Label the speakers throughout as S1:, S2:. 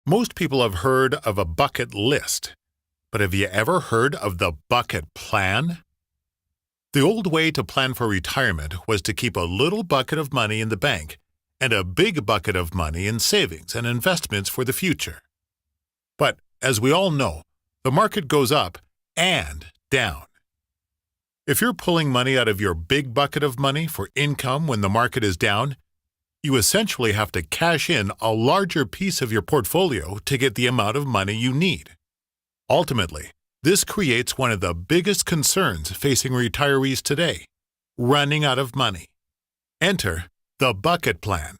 S1: Most people have heard of a bucket list, but have you ever heard of the bucket plan? The old way to plan for retirement was to keep a little bucket of money in the bank and a big bucket of money in savings and investments for the future. But as we all know, the market goes up and down. If you're pulling money out of your big bucket of money for income when the market is down, you essentially have to cash in a larger piece of your portfolio to get the amount of money you need. Ultimately, this creates one of the biggest concerns facing retirees today: running out of money. Enter the bucket plan.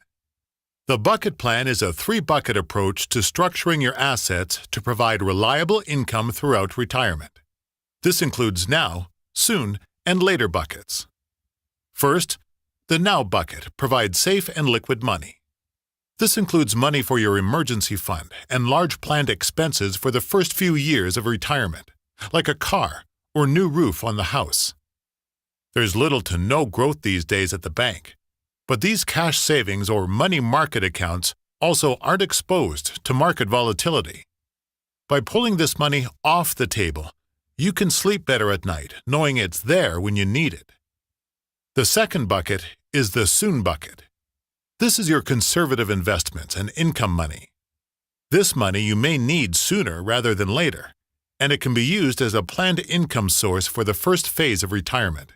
S1: The bucket plan is a three-bucket approach to structuring your assets to provide reliable income throughout retirement. This includes now, soon, and later buckets. First, the now bucket provides safe and liquid money. This includes money for your emergency fund and large planned expenses for the first few years of retirement, like a car or new roof on the house. There's little to no growth these days at the bank, but these cash savings or money market accounts also aren't exposed to market volatility. By pulling this money off the table, you can sleep better at night knowing it's there when you need it. The second bucket is the soon bucket. This is your conservative investments and income money. This money you may need sooner rather than later, and it can be used as a planned income source for the first phase of retirement.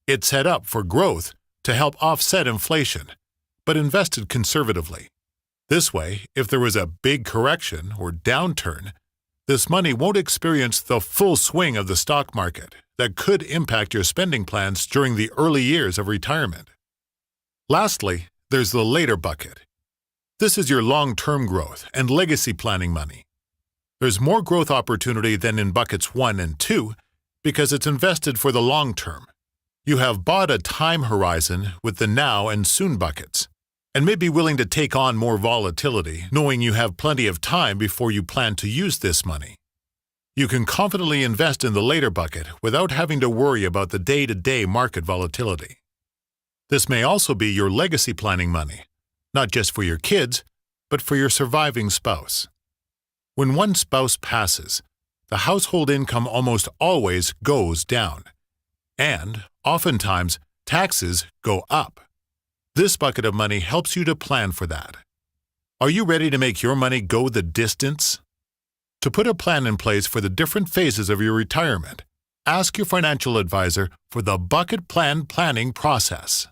S1: It's set up for growth to help offset inflation, but invested conservatively. This way, if there was a big correction or downturn, this money won't experience the full swing of the stock market that could impact your spending plans during the early years of retirement. Lastly, there's the later bucket. This is your long-term growth and legacy planning money. There's more growth opportunity than in buckets 1 and 2 because it's invested for the long term. You have bought a time horizon with the now and soon buckets, and may be willing to take on more volatility knowing you have plenty of time before you plan to use this money. You can confidently invest in the later bucket without having to worry about the day-to-day market volatility. This may also be your legacy planning money, not just for your kids, but for your surviving spouse. When one spouse passes, the household income almost always goes down, and oftentimes taxes go up. This bucket of money helps you to plan for that. Are you ready to make your money go the distance? To put a plan in place for the different phases of your retirement, ask your financial advisor for the bucket plan planning process.